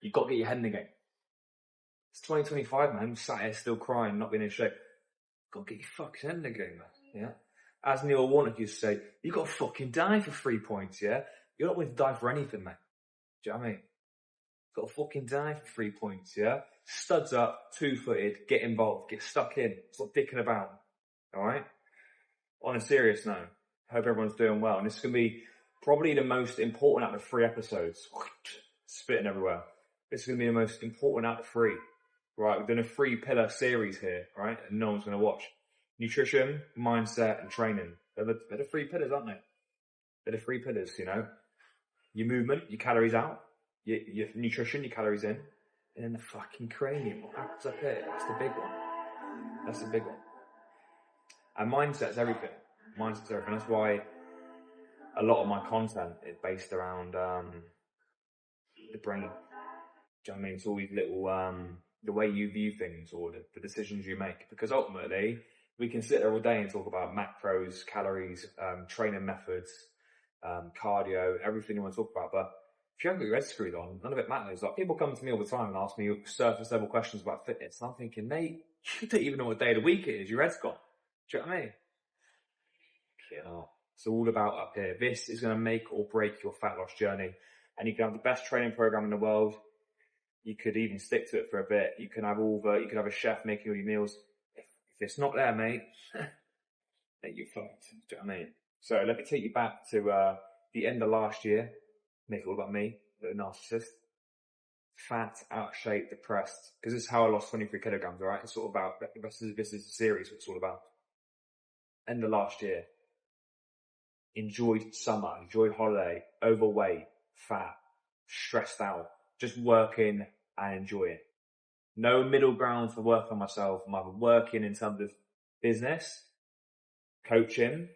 You've got to get your head in the game. It's 2025, man. I'm sat here still crying, not being in shape. Got to get your fucking head in the game, man. Yeah. As Neil Warnock used to say, you got to fucking die for 3 points, yeah? You're not willing to die for anything, mate. Do you know what I mean? Got to fucking die for 3 points, yeah? Studs up, 2-footed, get involved, get stuck in, stop dicking about. Alright? On a serious note, hope everyone's doing well. And this is going to be probably the most important out of 3 episodes. Spitting everywhere. This is going to be the most important out of 3. Right? We're doing a 3-pillar series here, right? And no one's going to watch. Nutrition, mindset, and training. They're the 3 pillars, aren't they? They're the 3 pillars, you know? Your movement, your calories out. Your nutrition, your calories in. And then the fucking cranium. What happens up here? That's the big one. That's the big one. And mindset's everything. Mindset's everything. That's why a lot of my content is based around the brain. Do you know what I mean? It's all these little, the way you view things or the decisions you make. Because ultimately, we can sit there all day and talk about macros, calories, training methods, cardio, everything you want to talk about. But if you haven't got your head screwed on, none of it matters. Like, people come to me all the time and ask me surface level questions about fitness. And I'm thinking, mate, you don't even know what day of the week it is. Your head's gone. Do you know what I mean? Yeah. It's all about up here. This is going to make or break your fat loss journey. And you can have the best training program in the world. You could even stick to it for a bit. You can have you could have a chef making all your meals. If it's not there, mate, then you're fucked. Do you know what I mean? So let me take you back to the end of last year. Make it all about me, the narcissist. Fat, out of shape, depressed. Because this is how I lost 23 kilograms, alright? It's all about, this is a series, what it's all about. End of last year. Enjoyed summer, enjoyed holiday, overweight, fat, stressed out. Just working and enjoying. No middle ground for work on myself. I'm either working in terms of business, coaching,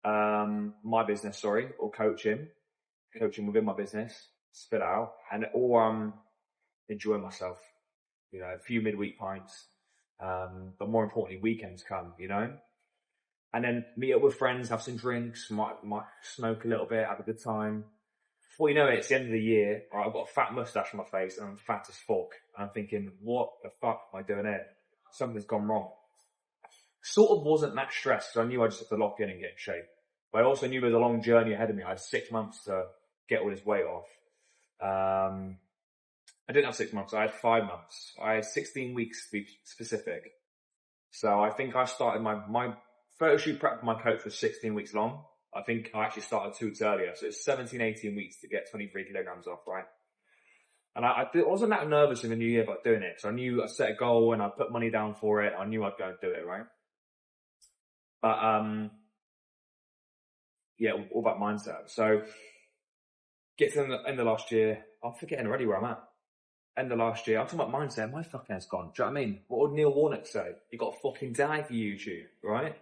my business, or coaching within my business, spit out, or enjoying myself, you know, a few midweek pints, but more importantly, weekends come, you know, and then meet up with friends, have some drinks, might smoke a little bit, have a good time. Before you know it, it's the end of the year, right, I've got a fat mustache on my face and I'm fat as fuck. And I'm thinking, what the fuck am I doing here? Something's gone wrong. Sort of wasn't that stressed because I knew I just had to lock in and get in shape. But I also knew there was a long journey ahead of me. I had 6 months to get all this weight off. I didn't have 6 months. I had 5 months. I had 16 weeks to be specific. So I think I started my photo shoot prep for my coach was 16 weeks long. I think I actually started 2 weeks earlier. So it's 17, 18 weeks to get 23 kilograms off, right? And I wasn't that nervous in the new year about doing it. So I knew I set a goal and I put money down for it. I knew I'd go and do it, right? But, yeah, all about mindset. So get to the end of last year. I'm forgetting already where I'm at. End of last year. I'm talking about mindset. My fucking head's gone. Do you know what I mean? What would Neil Warnock say? You got to fucking die for YouTube, right?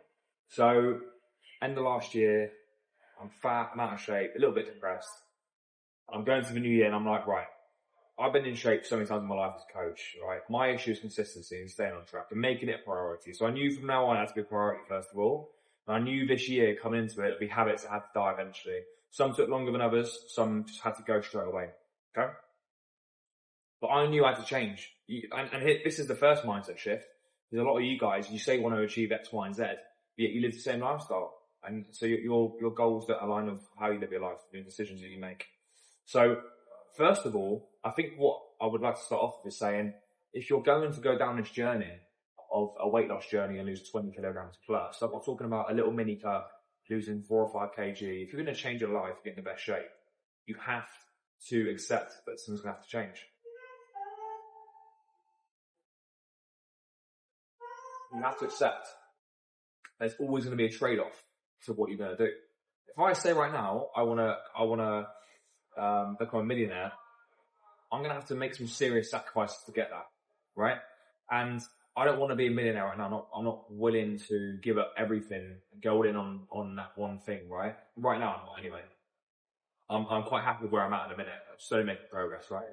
So end of last year, I'm fat, I'm out of shape, a little bit depressed. I'm going to the new year and I'm like, right, I've been in shape so many times in my life as a coach, right? My issue is consistency and staying on track and making it a priority. So I knew from now on it had to be a priority first of all. And I knew this year coming into it, it'd be habits that had to die eventually. Some took longer than others, some just had to go straight away. Okay? But I knew I had to change. This is the first mindset shift. There's a lot of you guys, you say you want to achieve X, Y, and Z, yet you live the same lifestyle. And so your goals that align with how you live your life, the decisions that you make. So first of all, I think what I would like to start off with is saying, if you're going to go down this journey of a weight loss journey and lose 20 kilograms plus, I'm not talking about a little mini cut, losing 4 or 5 kg. If you're going to change your life, get in the best shape, you have to accept that something's going to have to change. You have to accept there's always going to be a trade-off to what you're going to do. If I say right now, I want to become a millionaire, I'm going to have to make some serious sacrifices to get that, right? And I don't want to be a millionaire right now. I'm not willing to give up everything, go in on that one thing, right? Right now, I'm not anyway. I'm quite happy with where I'm at in a minute. I'm slowly making progress, right?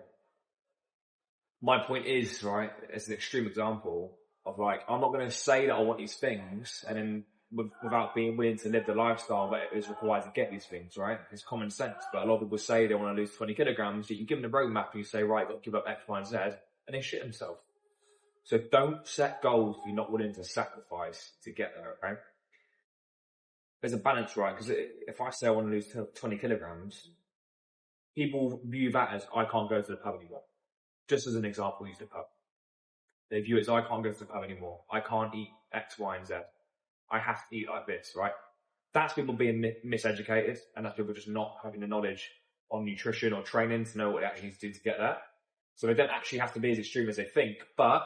My point is, right, as an extreme example of like, I'm not going to say that I want these things and then without being willing to live the lifestyle that is required to get these things, right? It's common sense. But a lot of people say they want to lose 20 kilograms. You give them the roadmap and you say, right, you've got to give up X, Y, and Z, and they shit themselves. So don't set goals if you're not willing to sacrifice to get there, okay? There's a balance, right? Because if I say I want to lose 20 kilograms, people view that as I can't go to the pub anymore. Just as an example, use the pub. They view it as I can't go to the pub anymore. I can't eat X, Y, and Z. I have to eat like this, right? That's people being miseducated, and that's people just not having the knowledge on nutrition or training to know what they actually need to do to get that. So they don't actually have to be as extreme as they think, but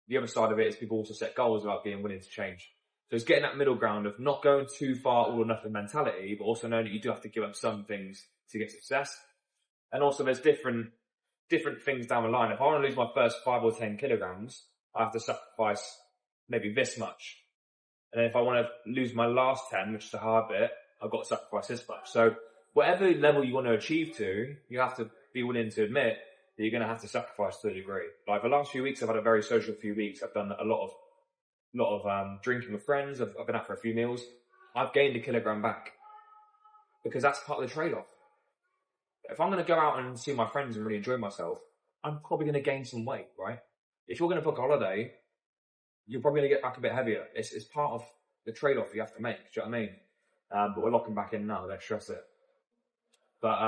the other side of it is people also set goals without being willing to change. So it's getting that middle ground of not going too far all or nothing mentality, but also knowing that you do have to give up some things to get success. And also there's different things down the line. If I want to lose my first 5 or 10 kilograms, I have to sacrifice maybe this much. And then if I want to lose my last 10, which is the hard bit, I've got to sacrifice this much. So whatever level you want to achieve to, you have to be willing to admit that you're going to have to sacrifice to a degree. Like the last few weeks, I've had a very social few weeks. I've done a lot of drinking with friends. I've been out for a few meals. I've gained a kilogram back because that's part of the trade-off. If I'm going to go out and see my friends and really enjoy myself, I'm probably going to gain some weight, right? If you're going to book a holiday, you're probably going to get back a bit heavier. It's part of the trade-off you have to make. Do you know what I mean? But we're locking back in now. Let's stress it. But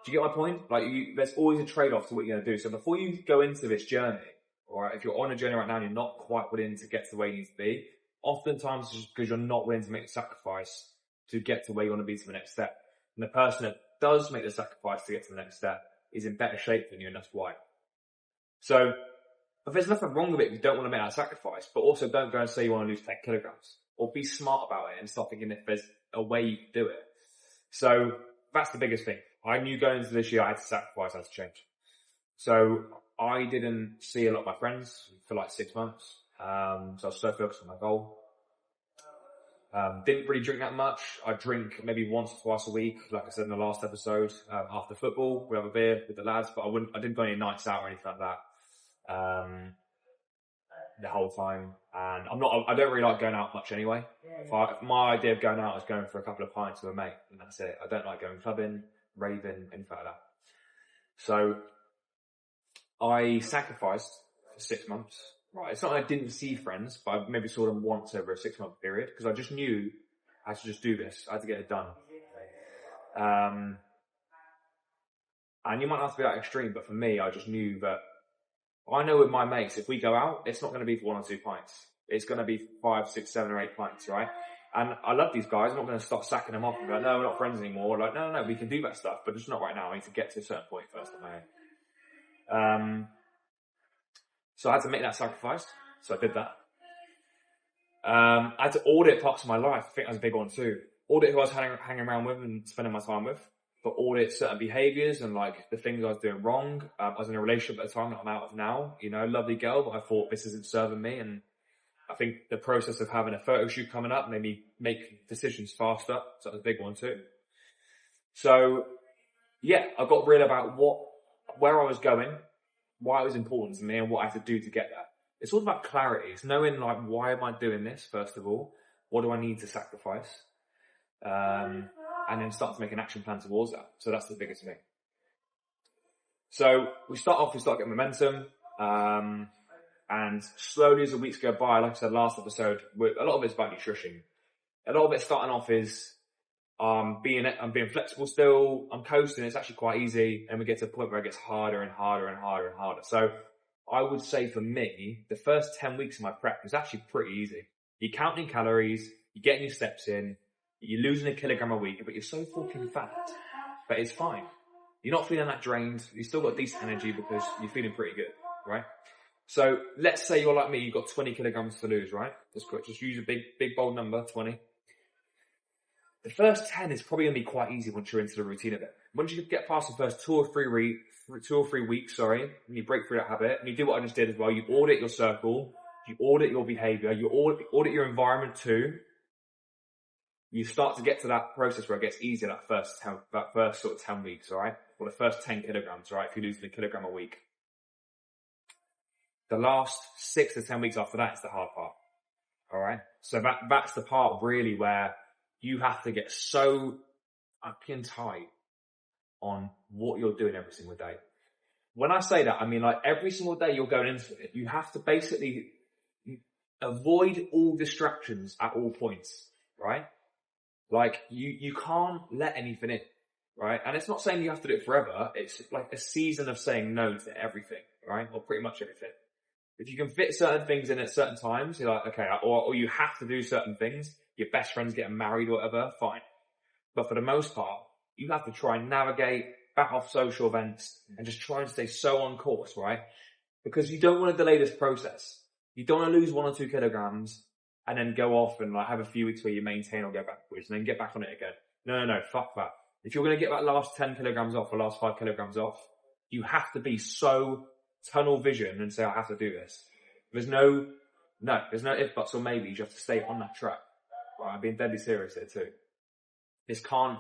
do you get my point? Like, there's always a trade-off to what you're going to do. So before you go into this journey, or if you're on a journey right now and you're not quite willing to get to where you need to be, oftentimes it's just because you're not willing to make the sacrifice to get to where you want to be to the next step. And the person that does make the sacrifice to get to the next step is in better shape than you, and that's why. So, but there's nothing wrong with it if you don't want to make that sacrifice, but also don't go and say you want to lose 10 kilograms. Or be smart about it and start thinking if there's a way you can do it. So, that's the biggest thing. I knew going into this year I had to sacrifice, I had to change. So, I didn't see a lot of my friends for like 6 months. So I was so focused on my goal. Didn't really drink that much. I drink maybe once or twice a week, like I said in the last episode. After football, we have a beer with the lads, but I didn't go any nights out or anything like that. The whole time. And I don't really like going out much anyway. My idea of going out is going for a couple of pints with a mate, and that's it. I don't like going clubbing, raving, anything like that. So, I sacrificed for 6 months. Right, it's not that I didn't see friends, but I maybe saw them once over a 6 month period, because I just knew I had to just do this. I had to get it done. And you might not have to be that extreme, but for me, I just knew that I know with my mates, if we go out, it's not going to be for 1 or 2 pints. It's going to be 5, 6, 7 or 8 pints, right? And I love these guys. I'm not going to start sacking them off and go, no, we're not friends anymore. Like, no, we can do that stuff, but just not right now. I need to get to a certain point first of all. So I had to make that sacrifice. So I did that. I had to audit parts of my life. I think that was a big one too. Audit who I was hanging around with and spending my time with. But audit certain behaviours and like the things I was doing wrong. I was in a relationship at the time that I'm out of now. You know, lovely girl, but I thought this isn't serving me. And I think the process of having a photo shoot coming up made me make decisions faster. So that was a big one too. So yeah, I got real about where I was going, why it was important to me, and what I had to do to get that. It's all about clarity. It's knowing, like, why am I doing this, first of all? What do I need to sacrifice? And then start to make an action plan towards that. So that's the biggest thing. So we start getting momentum. And slowly as the weeks go by, like I said last episode, a lot of it's about nutrition. A lot of it starting off is I'm being flexible still. I'm coasting. It's actually quite easy. And we get to a point where it gets harder and harder and harder and harder. So I would say for me, the first 10 weeks of my prep was actually pretty easy. You're counting calories, you're getting your steps in, you're losing a kilogram a week, but you're so fucking fat. But it's fine. You're not feeling that drained. You've still got decent energy because you're feeling pretty good, right? So let's say you're like me, you've got 20 kilograms to lose, right? Just use a big bold number, 20. The first 10 is probably going to be quite easy once you're into the routine of it. Once you get past the first 2 or 3 weeks, and you break through that habit, and you do what I just did as well, you audit your circle, you audit your behavior, you audit your environment too. You start to get to that process where it gets easier that first sort of 10 weeks, alright? Or the first 10 kilograms, right? If you're losing a kilogram a week. The last 6 to 10 weeks after that is the hard part. All right. So that's the part really where you have to get so fucking tight on what you're doing every single day. When I say that, I mean like every single day you're going into it, you have to basically avoid all distractions at all points, right? Like you can't let anything in, right? And it's not saying you have to do it forever. It's like a season of saying no to everything, right? Or pretty much everything. If you can fit certain things in at certain times, you're like, okay, or you have to do certain things. Your best friend's getting married or whatever, fine. But for the most part, you have to try and navigate back off social events and just try and stay so on course, right? Because you don't want to delay this process. You don't want to lose 1 or 2 kilograms and then go off and like have a few weeks where you maintain or go backwards and then get back on it again. No, fuck that. If you're going to get that last 10 kilograms off or last 5 kilograms off, you have to be so tunnel vision and say, I have to do this. There's no if, buts or maybes. You have to stay on that track. Right? I'm being deadly serious here too. This can't,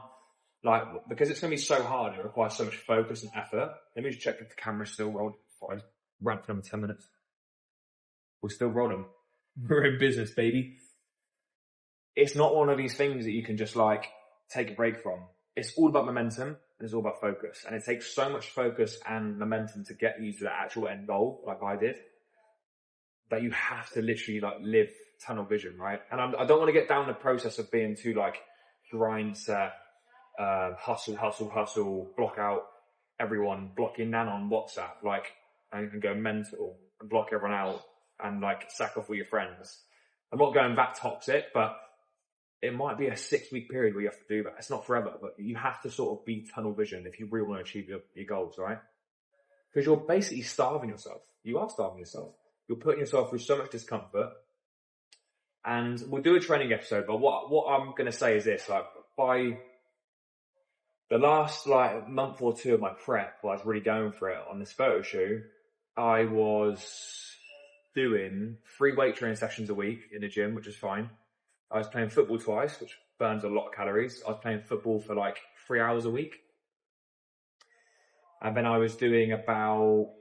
like, because it's going to be so hard, it requires so much focus and effort. Let me just check if the camera's still rolling. I ran for them 10 minutes. We're still rolling. We're in business, baby. It's not one of these things that you can just like take a break from. It's all about momentum and it's all about focus. And it takes so much focus and momentum to get you to the actual end goal, like I did, that you have to literally like live tunnel vision, right? And I don't want to get down the process of being too like grind set, hustle, block out everyone, block your nan on WhatsApp, like, and you can go mental and block everyone out and like sack off all your friends. I'm not going that toxic, but it might be a 6-week period where you have to do that. It's not forever, but you have to sort of be tunnel vision if you really want to achieve your goals, right? Because you're basically starving yourself. You are starving yourself. You're putting yourself through so much discomfort. And we'll do a training episode, but what I'm going to say is this, like, by the last like month or 2 of my prep, while I was really going for it on this photo shoot, I was doing 3 weight training sessions a week in the gym, which is fine. I was playing football twice, which burns a lot of calories. I was playing football for like 3 hours a week. And then I was doing about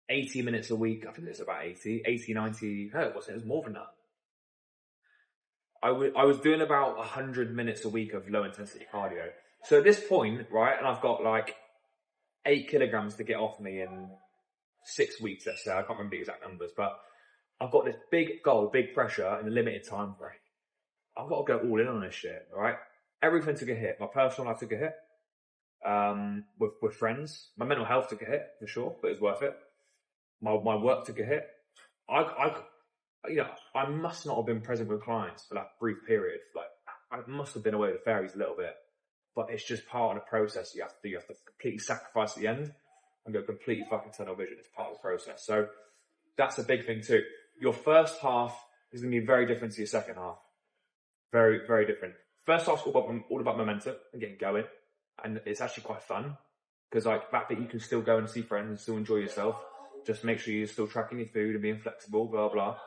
80 minutes a week. I think it was about 80, 90. No, it wasn't. It was more than that. I was doing about 100 minutes a week of low intensity cardio. So at this point, right, and I've got like 8 kilograms to get off me in 6 weeks, let's say. I can't remember the exact numbers, but I've got this big goal, big pressure in a limited time frame. I've got to go all in on this shit, right? Everything took a hit. My personal life took a hit. With friends. My mental health took a hit, for sure, but it's worth it. My work took a hit. I must not have been present with clients for that brief period. Like, I must have been away with the fairies a little bit, but it's just part of the process you have to do. You have to completely sacrifice at the end and go completely fucking tunnel vision. It's part of the process. So that's a big thing too. Your first half is going to be very different to your second half. Very, very different. First half's all about momentum and getting going. And it's actually quite fun because like the fact that you can still go and see friends and still enjoy yourself. Just make sure you're still tracking your food and being flexible, blah, blah.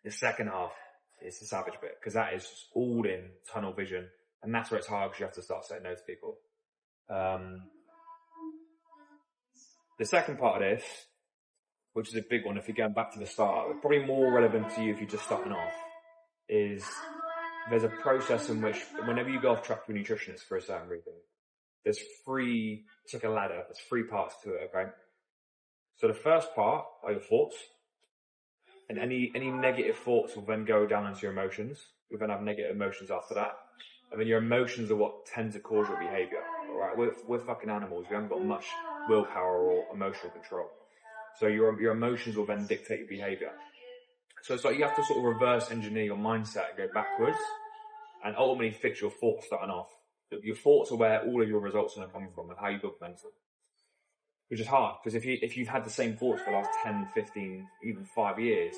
The second half is the savage bit because that is just all in tunnel vision. And that's where it's hard because you have to start saying no to people. The second part of this, which is a big one if you're going back to the start, probably more relevant to you if you're just starting off, is there's a process in which whenever you go off track with a nutritionist for a certain reason, it's like a ladder, there's 3 parts to it, okay? So the first part are your thoughts, and any negative thoughts will then go down into your emotions. You'll then have negative emotions after that. And then your emotions are what tend to cause your behavior, alright? We're fucking animals, we haven't got much willpower or emotional control. So your emotions will then dictate your behavior. So it's like you have to sort of reverse engineer your mindset and go backwards and ultimately fix your thoughts starting off. Your thoughts are where all of your results are going to come from and how you build momentum. Which is hard because if you've had the same thoughts for the last 10, 15, even 5 years,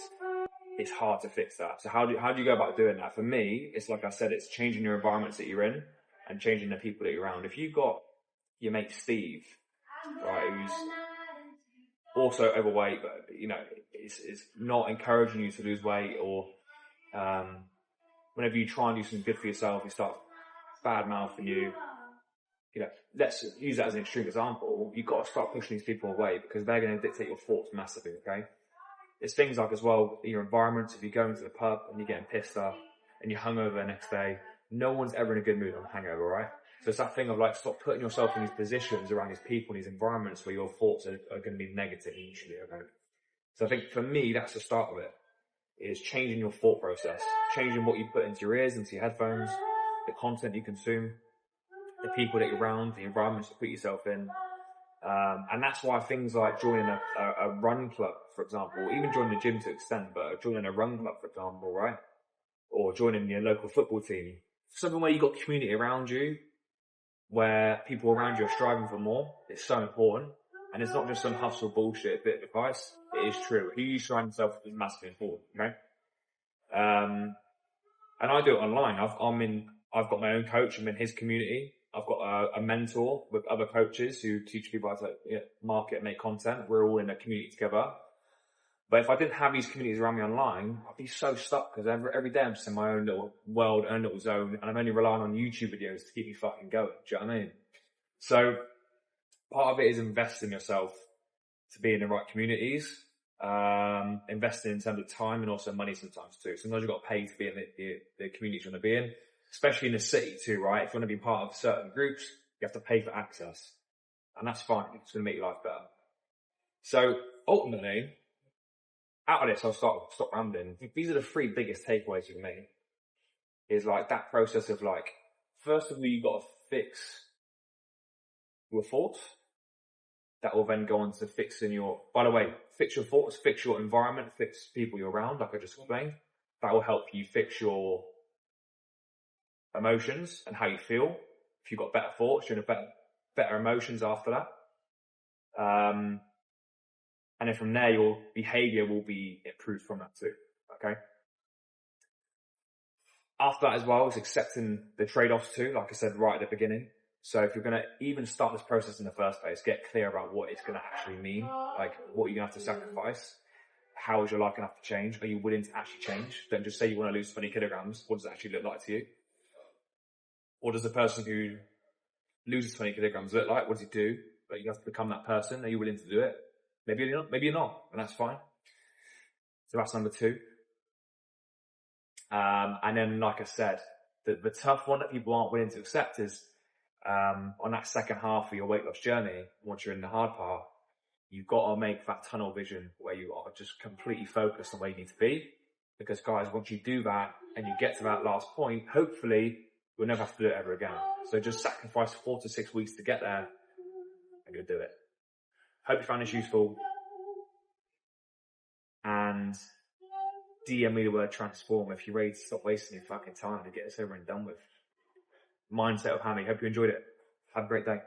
it's hard to fix that. So how do you go about doing that? For me, it's like I said, it's changing your environments that you're in and changing the people that you're around. If you've got your mate Steve, right, who's also overweight, but is not encouraging you to lose weight, or whenever you try and do something good for yourself, he starts bad mouthing you. Let's use that as an extreme example. You've got to start pushing these people away because they're going to dictate your thoughts massively, okay? It's things like as well, your environment. If you're going to the pub and you're getting pissed off and you're hungover the next day, no one's ever in a good mood on a hangover, right? So it's that thing of like, stop putting yourself in these positions around these people, in these environments where your thoughts are going to be negative usually. Okay? So I think for me, that's the start of it, is changing your thought process, changing what you put into your ears, into your headphones, the content you consume, the people that you're around, the environments you put yourself in. And that's why things like joining a run club, for example, even joining the gym to extent, but joining a run club, for example, right? Or joining your local football team, something where you've got community around you, where people around you are striving for more. It's so important. And it's not just some hustle bullshit bit of advice. It is true. Who you surround yourself with is massively important, right? And I do it online. I've got my own coach. I'm in his community. I've got a mentor with other coaches who teach people how to market and make content. We're all in a community together. But if I didn't have these communities around me online, I'd be so stuck, because every day I'm just in my own little world, own little zone, and I'm only relying on YouTube videos to keep me fucking going. Do you know what I mean? So part of it is invest in yourself to be in the right communities, investing in terms of time and also money sometimes too. Sometimes you've got to pay to be in the communities you want to be in, especially in the city too, right? If you want to be part of certain groups, you have to pay for access, and that's fine. It's going to make your life better. So ultimately, out of this, I'll stop rambling. These are the 3 biggest takeaways for me. Is like that process of like, first of all, you've got to fix your thoughts. That will then go on to fixing fix your thoughts, fix your environment, fix people you're around, like I just explained. That will help you fix your emotions and how you feel. If you've got better thoughts, you're in better emotions after that. And then from there, your behavior will be improved from that too. Okay. After that as well is accepting the trade-offs too, like I said right at the beginning. So if you're going to even start this process in the first place, get clear about what it's going to actually mean. Like, what are you going to have to sacrifice? How is your life going to have to change? Are you willing to actually change? Don't just say you want to lose 20 kilograms. What does it actually look like to you? What does the person who loses 20 kilograms look like? What does he do? But you have to become that person. Are you willing to do it? Maybe you're not, and that's fine. So that's number 2. And then, like I said, the tough one that people aren't willing to accept is, on that second half of your weight loss journey, once you're in the hard part, you've got to make that tunnel vision where you are just completely focused on where you need to be. Because guys, once you do that and you get to that last point, hopefully you'll never have to do it ever again. So just sacrifice 4 to 6 weeks to get there and you'll do it. Hope you found this useful. And DM me the word transform if you're ready to stop wasting your fucking time and get this over and done with. Mindset of Hammy. Hope you enjoyed it. Have a great day.